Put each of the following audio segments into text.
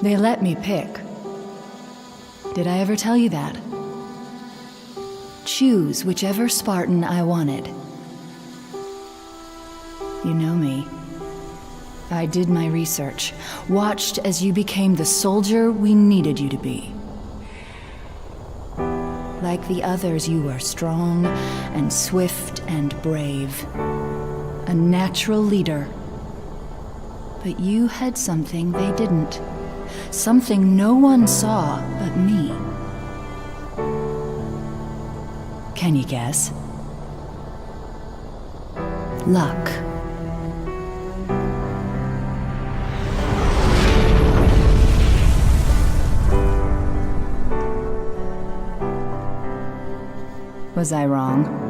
They let me pick. Did I ever tell you that? Choose whichever Spartan I wanted. You know me. I did my research, watched as you became the soldier we needed you to be. Like the others, you were strong and swift and brave. A natural leader. But you had something they didn't. Something no one saw but me. Can you guess? Luck. Was I wrong?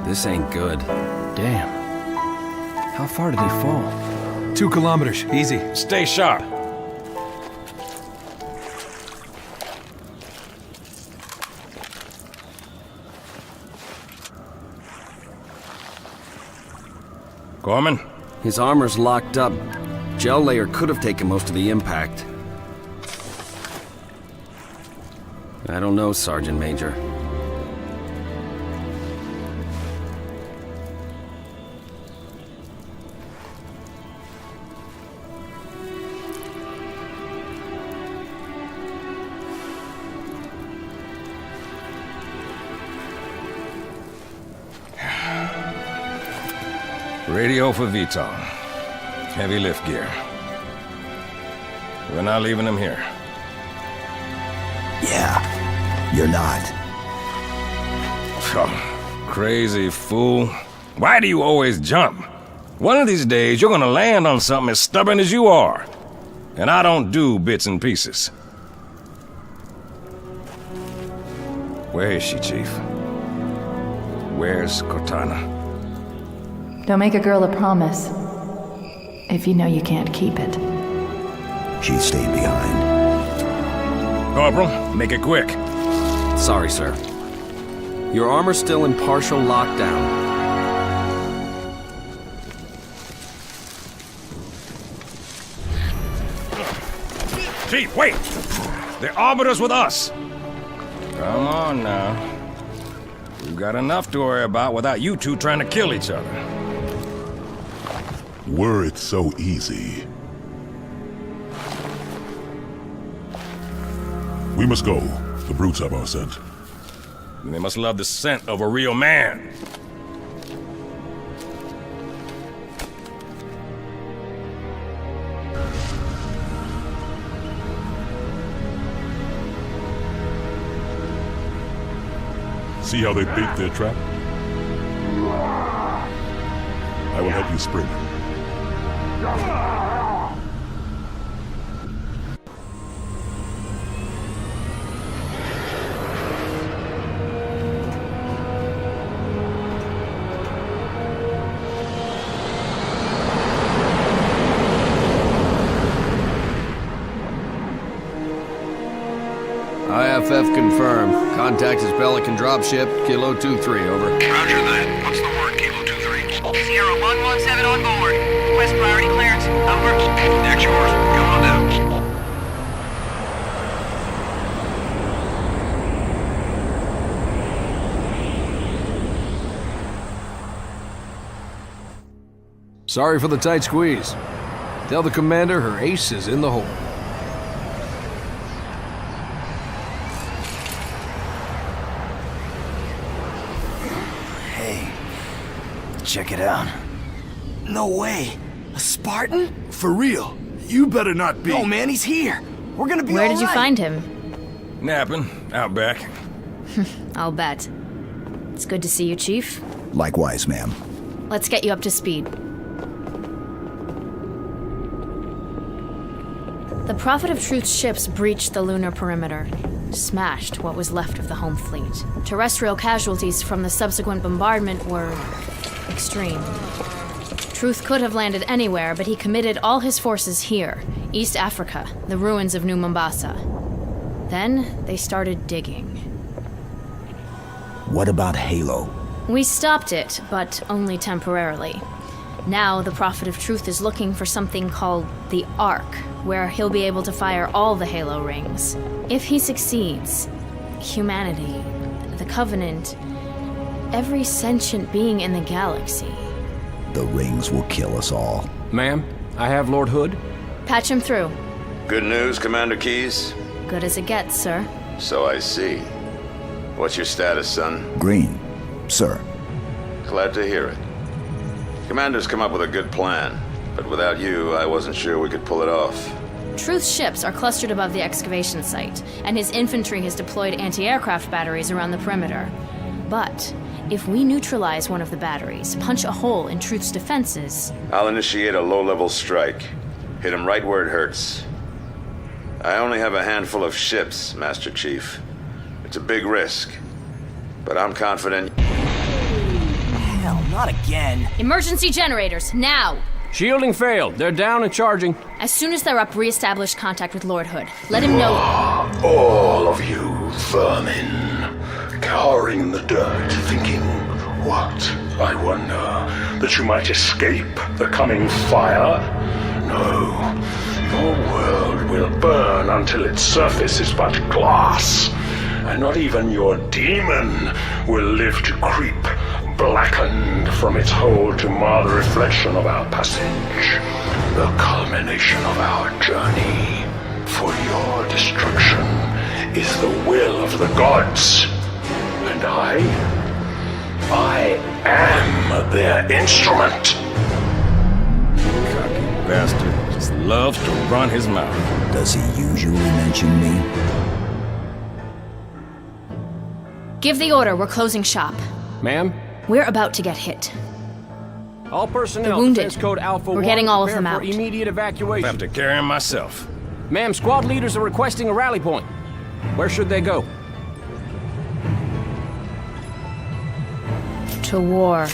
This ain't good. Damn. How far did he fall? 2 kilometers, easy. Stay sharp. Gorman? His armor's locked up. Gel layer could have taken most of the impact. I don't know, Sergeant Major. Radio for Viton. Heavy lift gear. We're not leaving him here. Yeah, you're not. Oh, crazy fool. Why do you always jump? One of these days, you're gonna land on something as stubborn as you are. And I don't do bits and pieces. Where is she, Chief? Where's Cortana? Don't make a girl a promise if you know you can't keep it. She stayed behind. Corporal, make it quick. Sorry, sir. Your armor's still in partial lockdown. Chief, wait! The Arbiter's with us! Come on now. We've got enough to worry about without you two trying to kill each other. Were it so easy. We must go. The brutes have our scent. They must love the scent of a real man. See how they bait their trap? I will help you spring it. IFF confirmed. Contact is Pelican dropship, Kilo 23, over. Roger that. What's the word, Kilo 23? Sierra 117 on board. Request priority clearance. Over. That's yours. Come on down. Sorry for the tight squeeze. Tell the commander her ace is in the hole. Check it out. No way. A Spartan? For real. You better not be. No, man, he's here. We're gonna be Where all did you right. find him? Napping, out back. I'll bet. It's good to see you, Chief. Likewise, ma'am. Let's get you up to speed. The Prophet of Truth's ships breached the lunar perimeter, smashed what was left of the home fleet. Terrestrial casualties from the subsequent bombardment were extreme. Truth could have landed anywhere, but he committed all his forces here, East Africa, the ruins of New Mombasa. Then they started digging. What about Halo? We stopped it, but only temporarily. Now the Prophet of Truth is looking for something called the Ark, where he'll be able to fire all the Halo rings. If he succeeds, humanity, the Covenant, every sentient being in the galaxy. The rings will kill us all. Ma'am, I have Lord Hood. Patch him through. Good news, Commander Keyes? Good as it gets, sir. So I see. What's your status, son? Green, sir. Glad to hear it. Commander's come up with a good plan, but without you, I wasn't sure we could pull it off. Truth's ships are clustered above the excavation site, and his infantry has deployed anti-aircraft batteries around the perimeter. But if we neutralize one of the batteries, punch a hole in Truth's defenses... I'll initiate a low-level strike. Hit him right where it hurts. I only have a handful of ships, Master Chief. It's a big risk, but I'm confident... Hell, not again. Emergency generators, now! Shielding failed. They're down and charging. As soon as they're up, re-establish contact with Lord Hood. Let him know... All of you vermin, cowering in the dirt, thinking, what, I wonder, that you might escape the coming fire? No, your world will burn until its surface is but glass, and not even your demon will live to creep, blackened from its hole to mar the reflection of our passage, the culmination of our journey. For your destruction is the will of the gods, and I am their instrument. Cocky bastard just loves to run his mouth. Does he usually mention me? Give the order, we're closing shop. Ma'am? We're about to get hit. All personnel, The wounded. defense code Alpha We're 1, getting all of prepare them for out. immediate I evacuation. have to carry him myself. Ma'am, squad leaders are requesting a rally point. Where should they go? To war.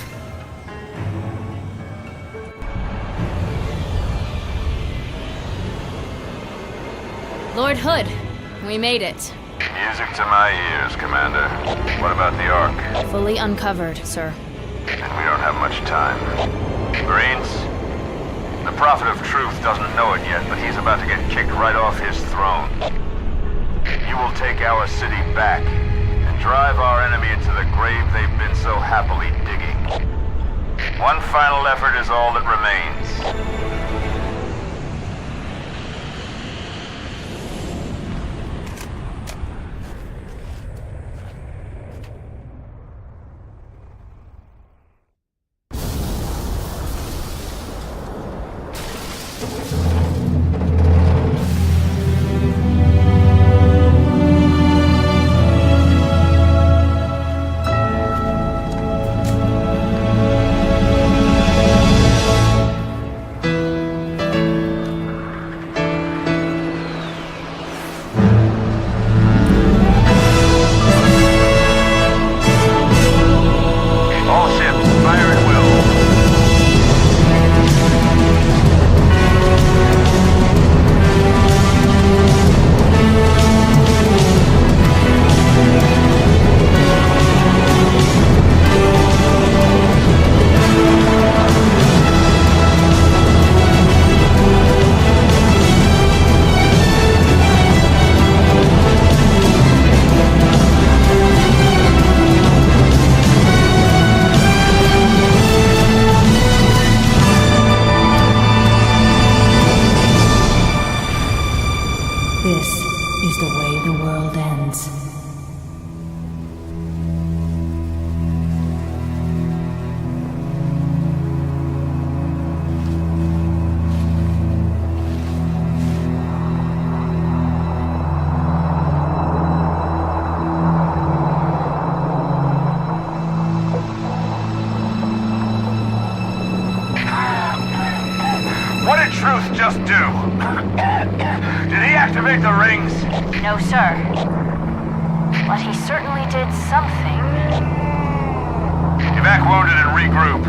Lord Hood, we made it. Music to my ears, Commander. What about the Ark? Fully uncovered, sir. And we don't have much time. Marines? The Prophet of Truth doesn't know it yet, but he's about to get kicked right off his throne. You will take our city back and drive our enemy into the grave they've been so happily digging. One final effort is all that remains. This is the way the world ends. What did Truth just do? Did he activate the rings? No, sir. But he certainly did something. Evac wounded and regroup.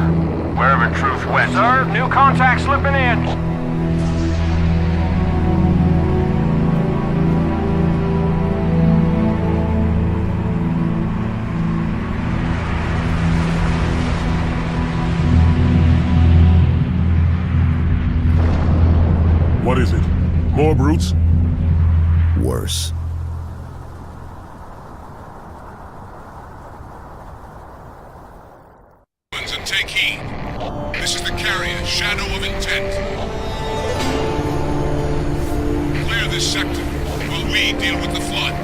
Wherever Truth went. Sir, new contact slipping in. What is it? More brutes? Worse. And take heed. This is the carrier, Shadow of Intent. Clear this sector while we deal with the flood.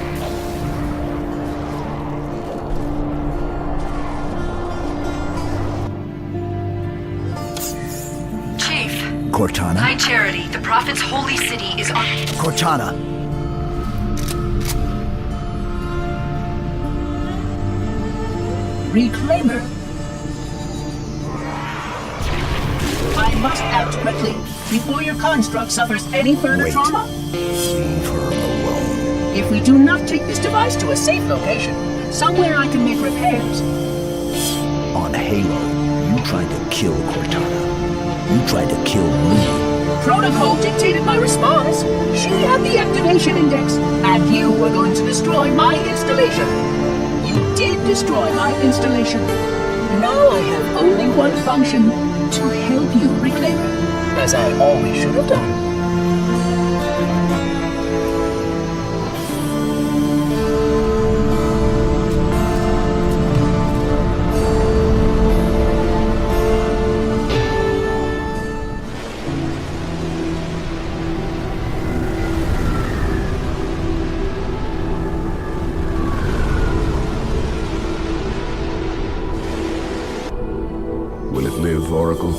Chief. Cortana? High Charity, the Prophet's holy city is on... Cortana! Reclaimer. I must act quickly before your construct suffers any further Wait. trauma. Leave her alone. If we do not take this device to a safe location, somewhere I can make repairs. On Halo, you tried to kill Cortana. You tried to kill me. Protocol dictated my response. She had the activation index, and you were going to destroy my installation. You did destroy my installation. Now I have only one function, to help you, Reclaimer, as I always should have done. Will it live, Oracle?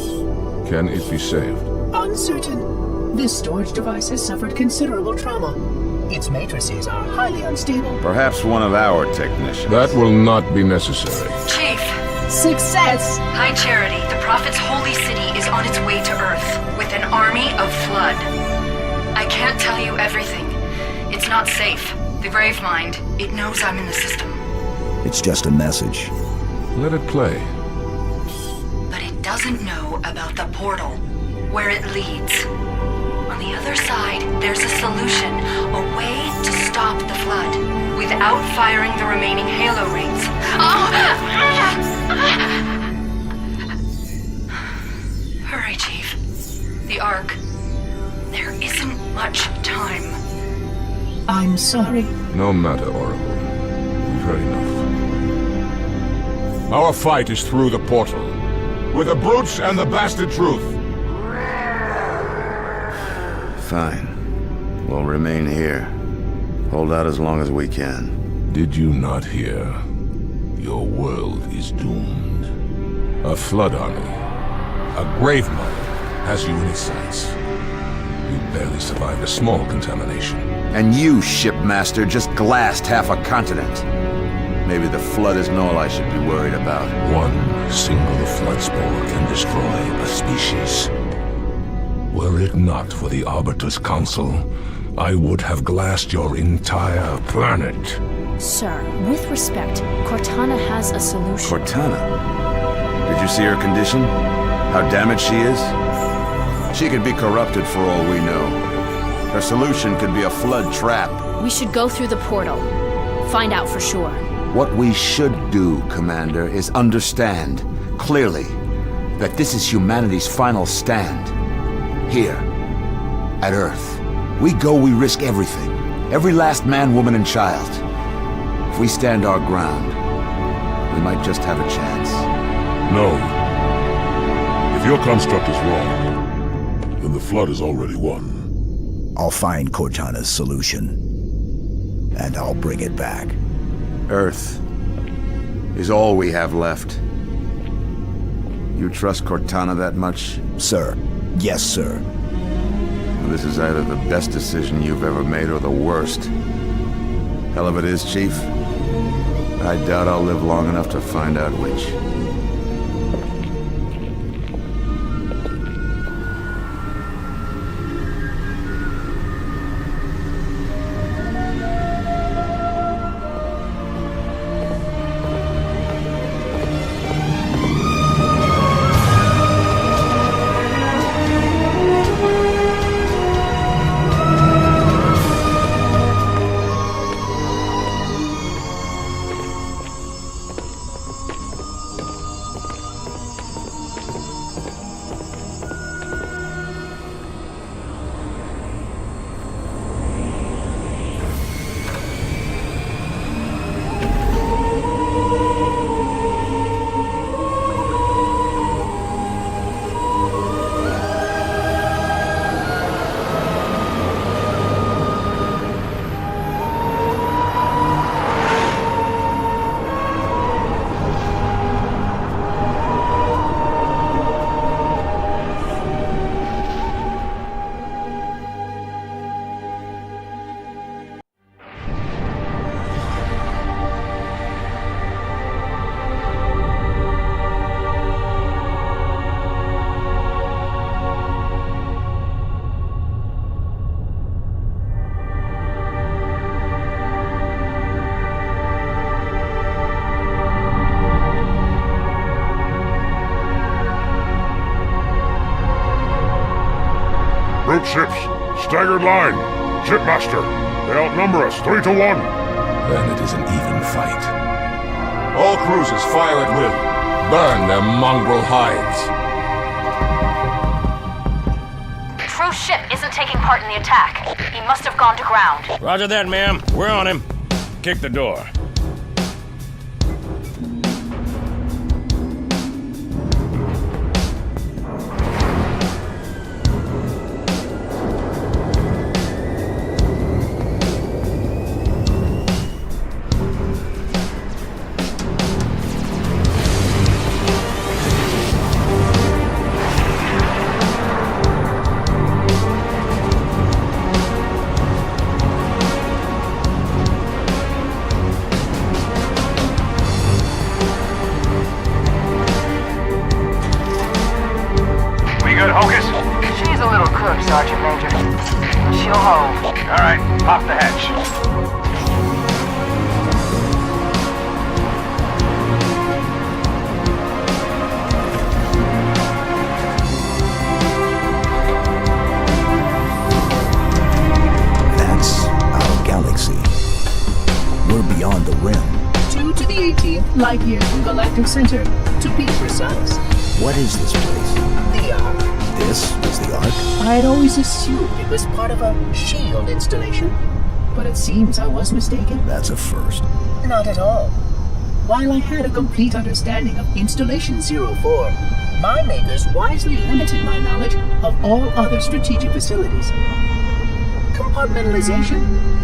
Can it be saved? Uncertain. This storage device has suffered considerable trauma. Its matrices are highly unstable. Perhaps one of our technicians. That will not be necessary. Chief. Success! High Charity, the Prophet's holy city is on its way to Earth, with an army of flood. I can't tell you everything. It's not safe. The Grave Mind, it knows I'm in the system. It's just a message. Let it play. But it doesn't know about the portal, where it leads. On the other side, there's a solution, a way to stop the flood, without firing the remaining Halo rings. Hurry, Chief. The Ark. There isn't much time. I'm sorry. No matter, Oracle. We've heard enough. Our fight is through the portal. With the brutes and the bastard truth. Fine. We'll remain here. Hold out as long as we can. Did you not hear? Your world is doomed. A flood army, a grave mother, has you in its sights. You barely survived a small contamination. And you, shipmaster, just glassed half a continent. Maybe the flood isn't all I should be worried about. One single flood spore can destroy a species. Were it not for the Arbiter's Council, I would have glassed your entire planet. Sir, with respect, Cortana has a solution. Cortana? Did you see her condition? How damaged she is? She could be corrupted for all we know. Her solution could be a flood trap. We should go through the portal. Find out for sure. What we should do, Commander, is understand, clearly, that this is humanity's final stand. Here, at Earth. We go, we risk everything. Every last man, woman, and child. If we stand our ground, we might just have a chance. No. If your construct is wrong, then the flood is already won. I'll find Cortana's solution. And I'll bring it back. Earth is all we have left. You trust Cortana that much? Sir. Yes, sir. This is either the best decision you've ever made or the worst. Hell of it is, Chief. I doubt I'll live long enough to find out which. Troop ships, staggered line. Shipmaster, they outnumber us 3 to 1. Then it is an even fight. All cruisers fire at will. Burn their mongrel hides. True ship isn't taking part in the attack. He must have gone to ground. Roger that, ma'am. We're on him. Kick the door. Sergeant Major. She'll hold. All right, pop the hatch. That's our galaxy. We're beyond the rim. 2 to the 18th light years from Galactic Center, to be precise. What is this place? The Ark. This is the Ark? I had always assumed it was part of a shield installation, but it seems I was mistaken. That's a first. Not at all. While I had a complete understanding of Installation 04, my makers wisely limited my knowledge of all other strategic facilities. Compartmentalization,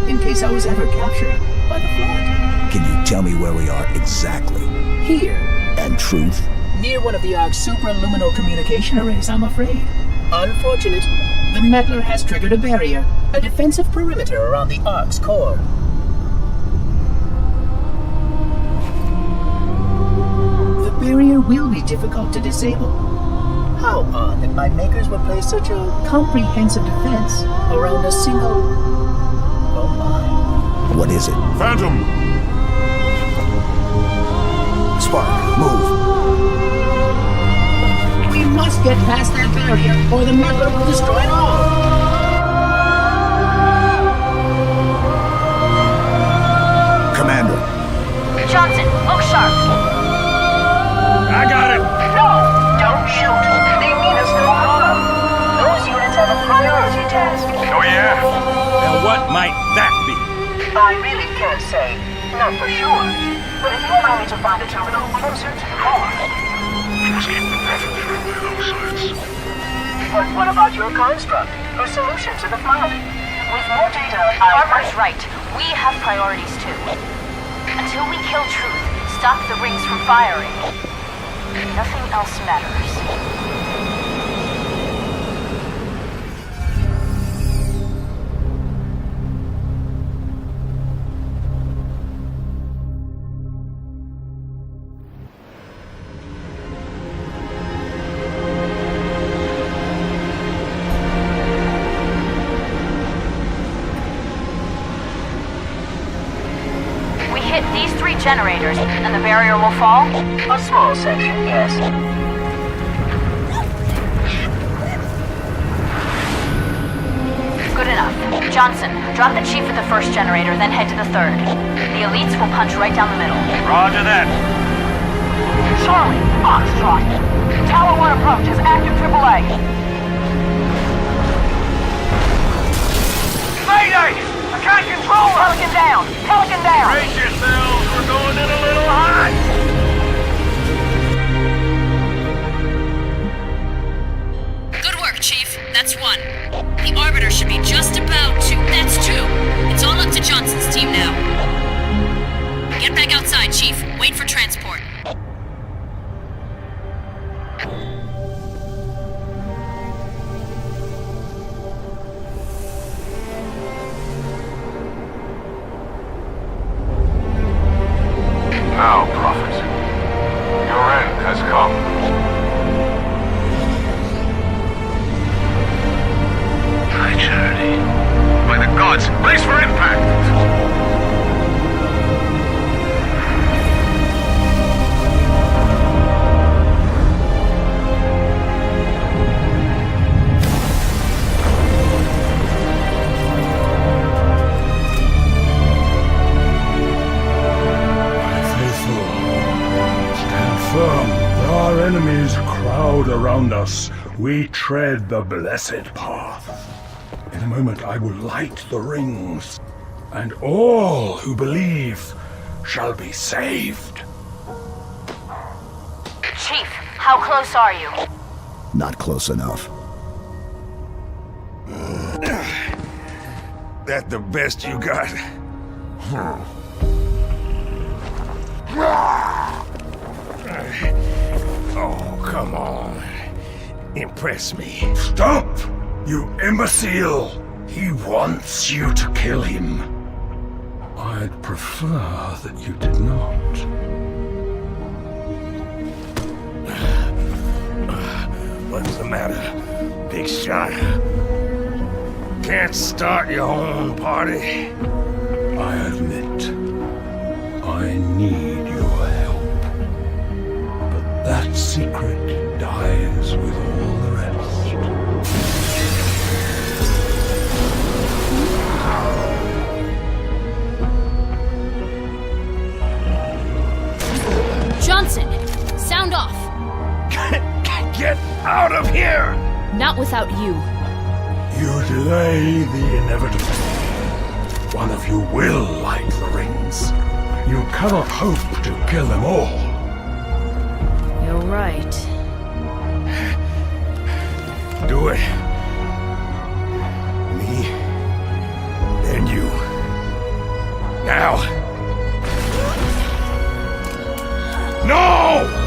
in case I was ever captured by the Flood. Can you tell me where we are exactly? Here. And truth? Near one of the Ark's supraluminal communication arrays, I'm afraid. Unfortunate, the meddler has triggered a barrier, a defensive perimeter around the Ark's core. The barrier will be difficult to disable. How odd that my makers would place such a comprehensive defense around a single... Oh my. What is it? Phantom! Spark, move! We must get past that barrier, or the meddler will destroy it all! Commander! Johnson, look sharp! I got it! No! Don't shoot! They mean us no harm! Those units have a priority task. Oh, yeah? And what might that be? I really can't say. Not for sure. But if you allow me to find a terminal closer to the core... Must keep them perfectly away, those sites. But what about your construct? Her solution to the Flood? With more data, Armor's right. We have priorities too. Until we kill Truth, stop the rings from firing, nothing else matters. Generators, and the barrier will fall? A small section, yes. Good enough. Johnson, drop the chief at the first generator, then head to the third. The elites will punch right down the middle. Roger that. Charlie, Foxtrot. Tower 1 approach is active AAA. Mayday! I can't control her! Pelican down! Pelican down! Brace yourselves, we're going in a little hot! Good work, Chief. That's 1. The Arbiter should be just about to... That's 2. It's all up to Johnson's team now. Get back outside, Chief. Wait for transport. Now, Prophet, your end has come. My journey. By the gods, brace for impact! enemies crowd around us, we tread the blessed path. In a moment I will light the rings, and all who believe shall be saved. Chief, how close are you? Not close enough. That the best you got? Oh, come on. Impress me. Stop! You imbecile! He wants you to kill him. I'd prefer that you did not. What's the matter, big shot? Can't start your own party? I admit, I need your help. But that secret dies with all the rest. Johnson, sound off. Get out of here! Not without you. You delay the inevitable. One of you will light the rings. You cannot hope to kill them all. You're right. Do it. Me, then you. Now. No!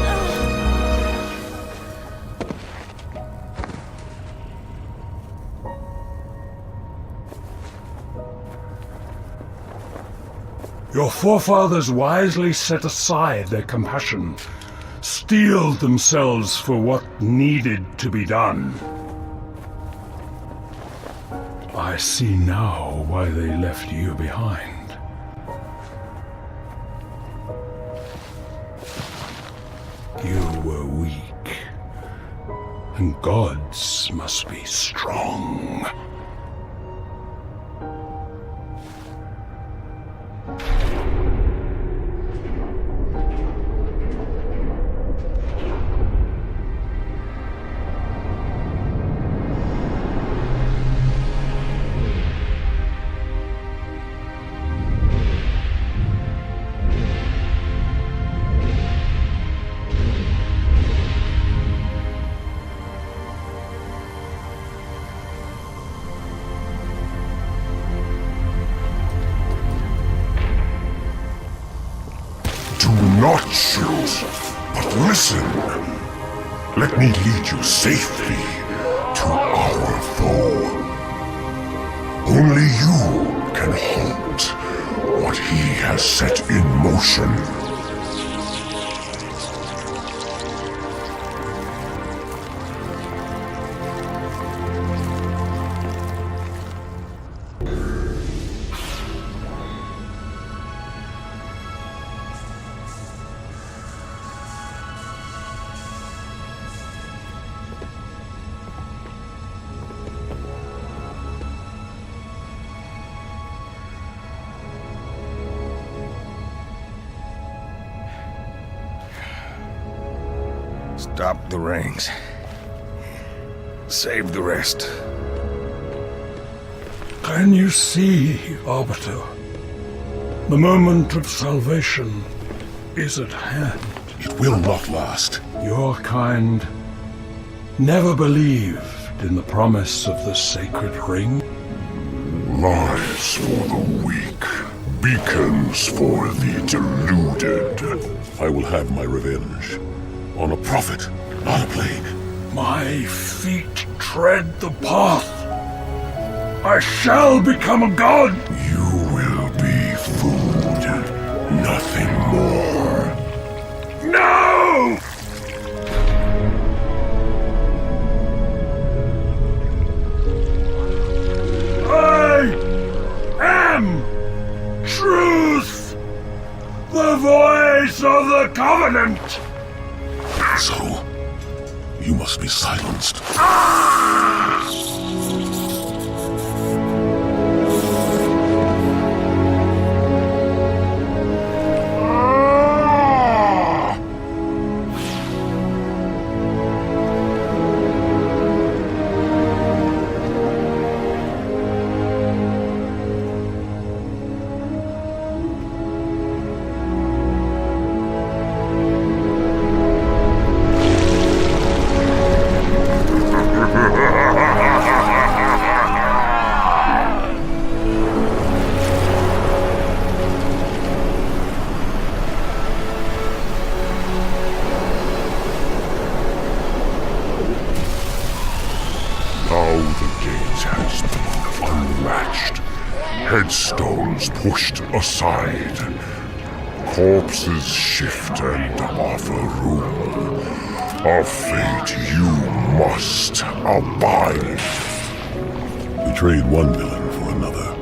Your forefathers wisely set aside their compassion, steeled themselves for what needed to be done. I see now why they left you behind. You were weak, and gods must be strong. Do not shoot, but listen. Let me lead you safely to our foe. Only you can halt what he has set in motion. Stop the rings. Save the rest. Can you see, Arbiter? The moment of salvation is at hand. It will not last. Your kind never believed in the promise of the sacred ring. Lies for the weak, beacons for the deluded. I will have my revenge. On a prophet, not a plague. My feet tread the path. I shall become a god. You will be food, nothing more. No! I am truth, the voice of the Covenant. So, you must be silenced. pushed aside. Corpses shift and offer room. A fate you must abide. We trade one villain for another.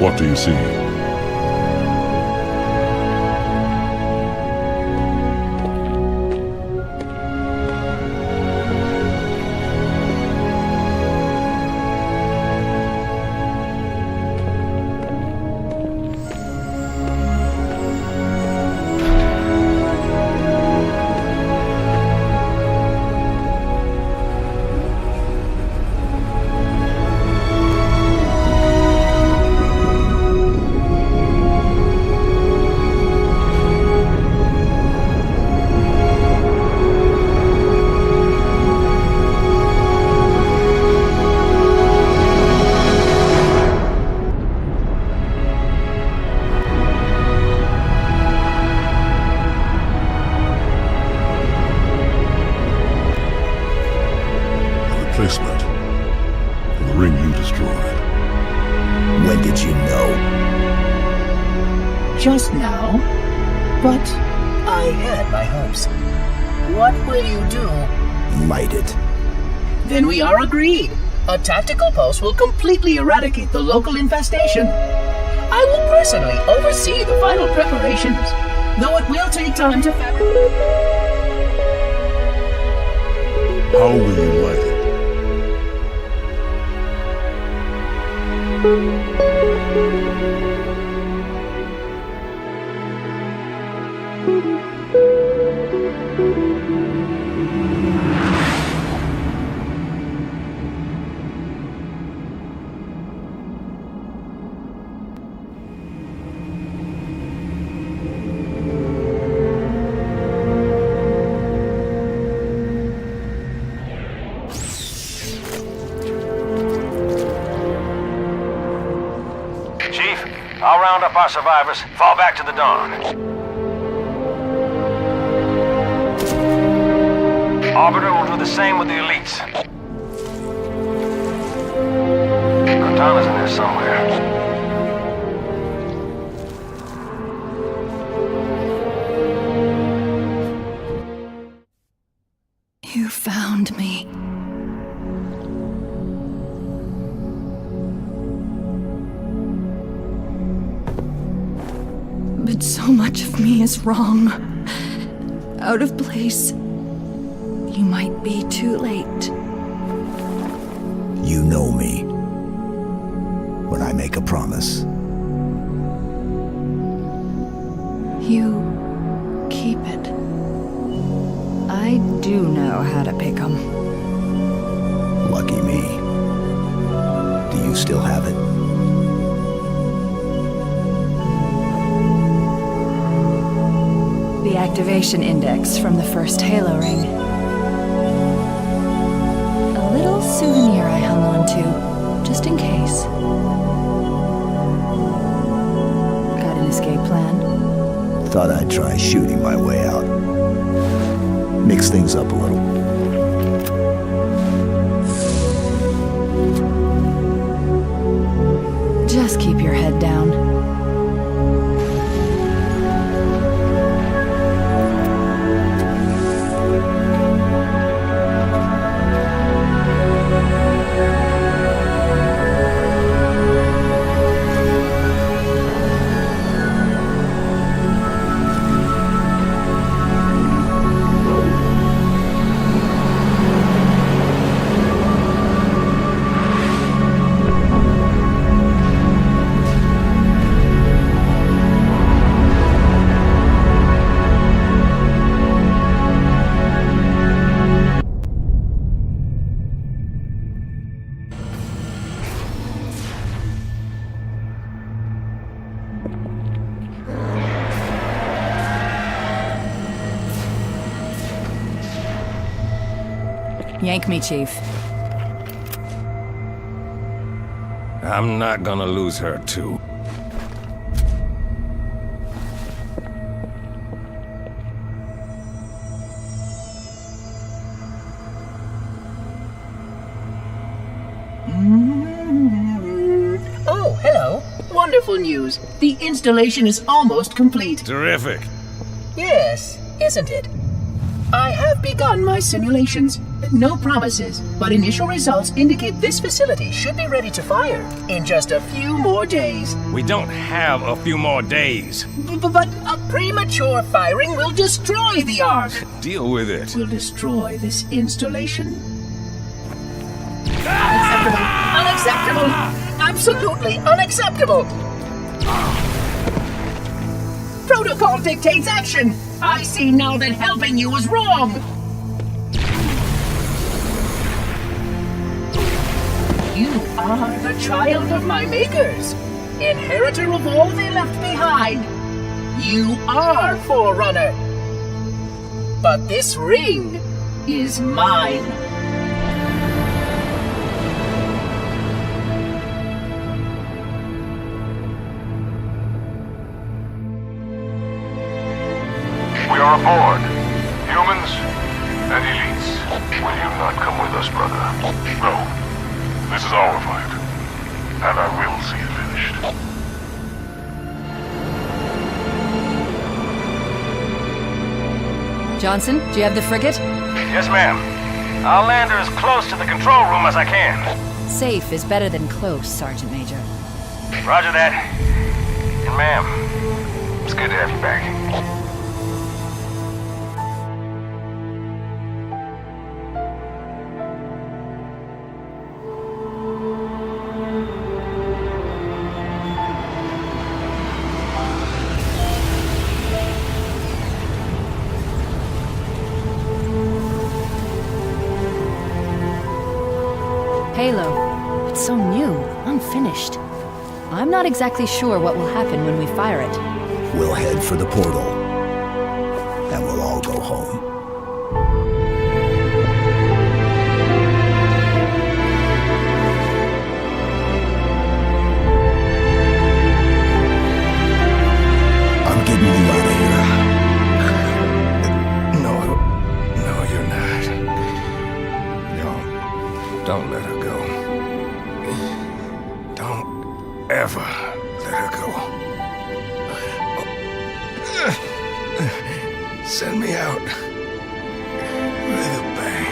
What do you see? Replacement for the ring you destroyed. When did you know? Just now. But I had my hopes. What will you do? Light it. Then we are agreed. A tactical post will completely eradicate the local infestation. I will personally oversee the final preparations, though it will take time to fabricate. How will you light it? Chief, I'll round up our survivors, fall back to the dawn. Arbiter will do the same with the elites. Cortana's in there somewhere. You found me. But so much of me is wrong. Out of place. You might be too late. You know me. When I make a promise, You keep it. I do know how to pick 'em. lucky me. Do you still have it? The activation index from the first Halo ring. A little souvenir I hung on to, just in case. Got an escape plan? Thought I'd try shooting my way out. Mix things up a little. Just keep your head down. Yank me, Chief. I'm not gonna lose her, too. Oh, hello. Wonderful news. The installation is almost complete. Terrific. Yes, isn't it? I have begun my simulations. No promises, but initial results indicate this facility should be ready to fire in just a few more days. We don't have a few more days. But a premature firing will destroy the Ark. Deal with it. Will destroy this installation. Unacceptable! Unacceptable! Absolutely unacceptable! Protocol dictates action! I see now that helping you was wrong! You are the child of my makers, inheritor of all they left behind. You are Forerunner. But this ring is mine. We are aboard. Humans and elites. Will you not come with us, brother? No. This is our fight. And I will see it finished. Johnson, do you have the frigate? Yes, ma'am. I'll land her as close to the control room as I can. Safe is better than close, Sergeant Major. Roger that. And ma'am, it's good to have you back. Halo. It's so new, unfinished. I'm not exactly sure what will happen when we fire it. We'll head for the portal. And we'll all go home. I'm getting you out of here. No, you're not. Don't let her go. Don't ever let her go. Send me out with a bang.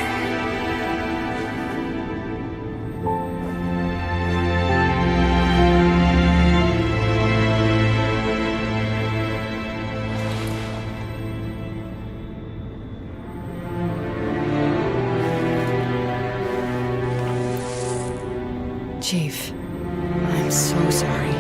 Chief, I'm so sorry.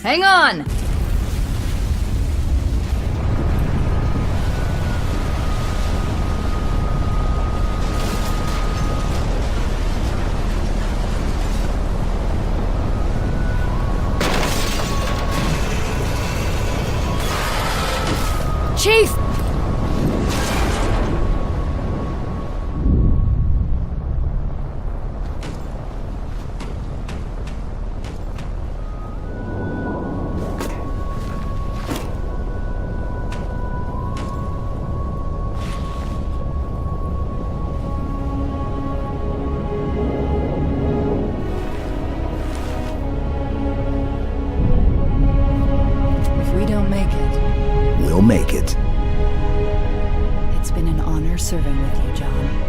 Hang on! Chief! make it. It's been an honor serving with you, John.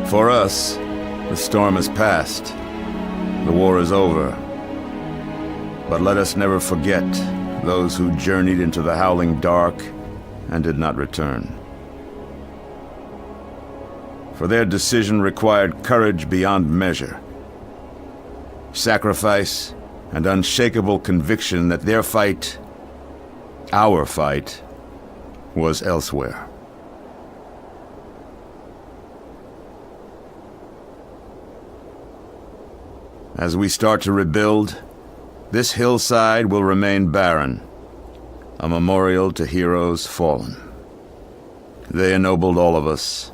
For us, the storm has passed. The war is over. But let us never forget those who journeyed into the howling dark and did not return. For their decision required courage beyond measure, sacrifice, and unshakable conviction that their fight, our fight, was elsewhere. As we start to rebuild, this hillside will remain barren, a memorial to heroes fallen. They ennobled all of us,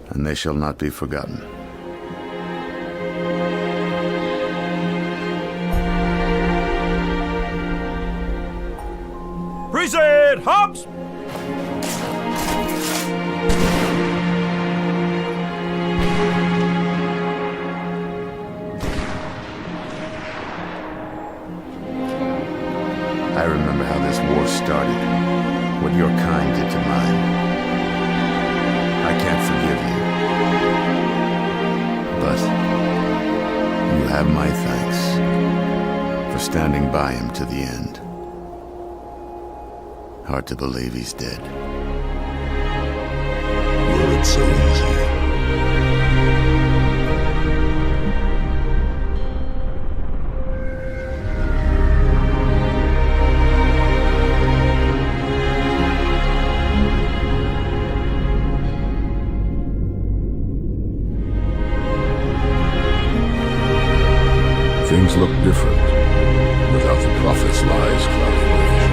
and they shall not be forgotten. Preset, hops! I remember how this war started, what your kind did to mine. I can't forgive you. But you have my thanks for standing by him to the end. Hard to believe he's dead. Were it so easy? Things look different without the Prophet's lies clouding vision.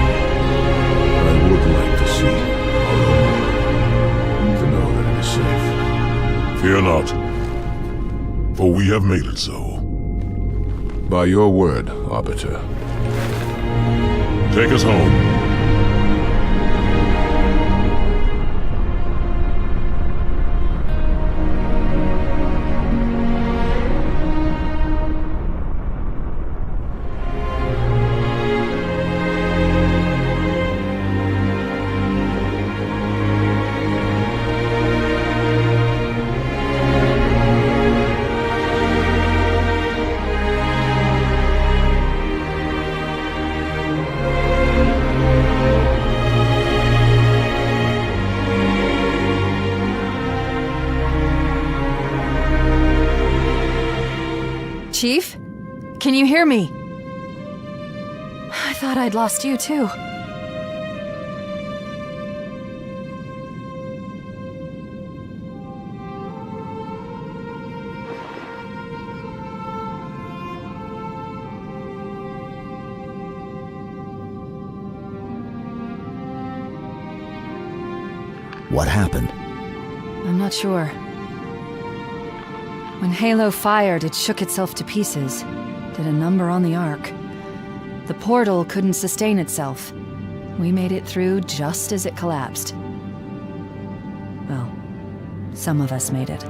I would like to see our own world, to know that it is safe. Fear not, for we have made it so. By your word, Arbiter. Take us home. Chief? Can you hear me? I thought I'd lost you too. What happened? I'm not sure. When Halo fired, it shook itself to pieces. Did a number on the Ark. The portal couldn't sustain itself. We made it through just as it collapsed. Well, some of us made it.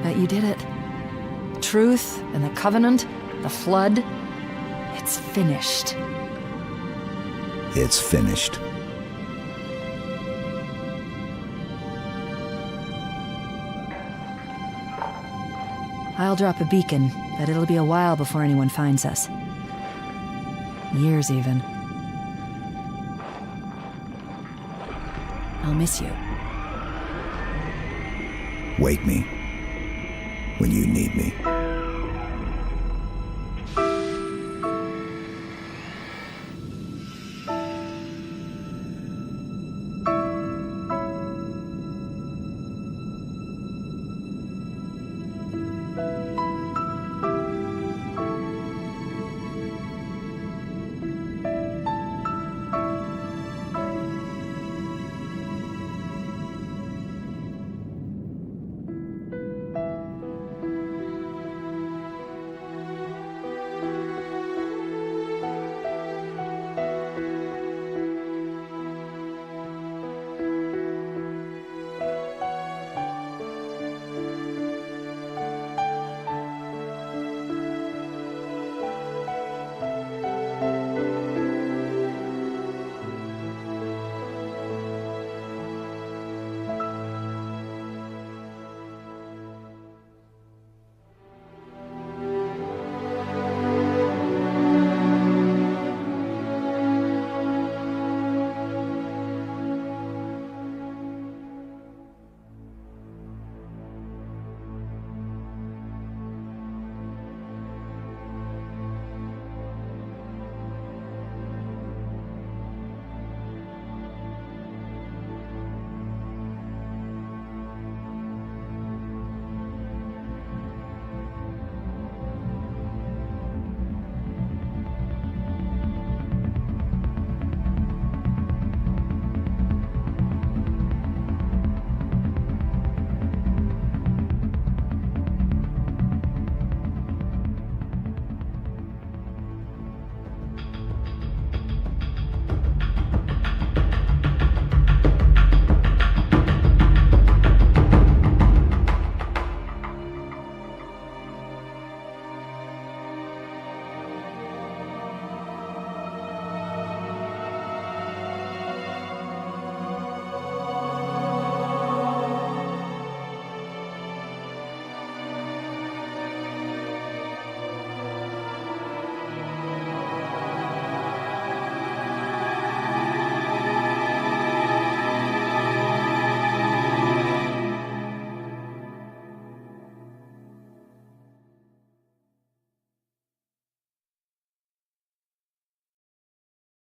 But you did it. Truth and the Covenant, the Flood, it's finished. It's finished. I'll drop a beacon, but it'll be a while before anyone finds us. Years, even. I'll miss you. Wake me when you need me.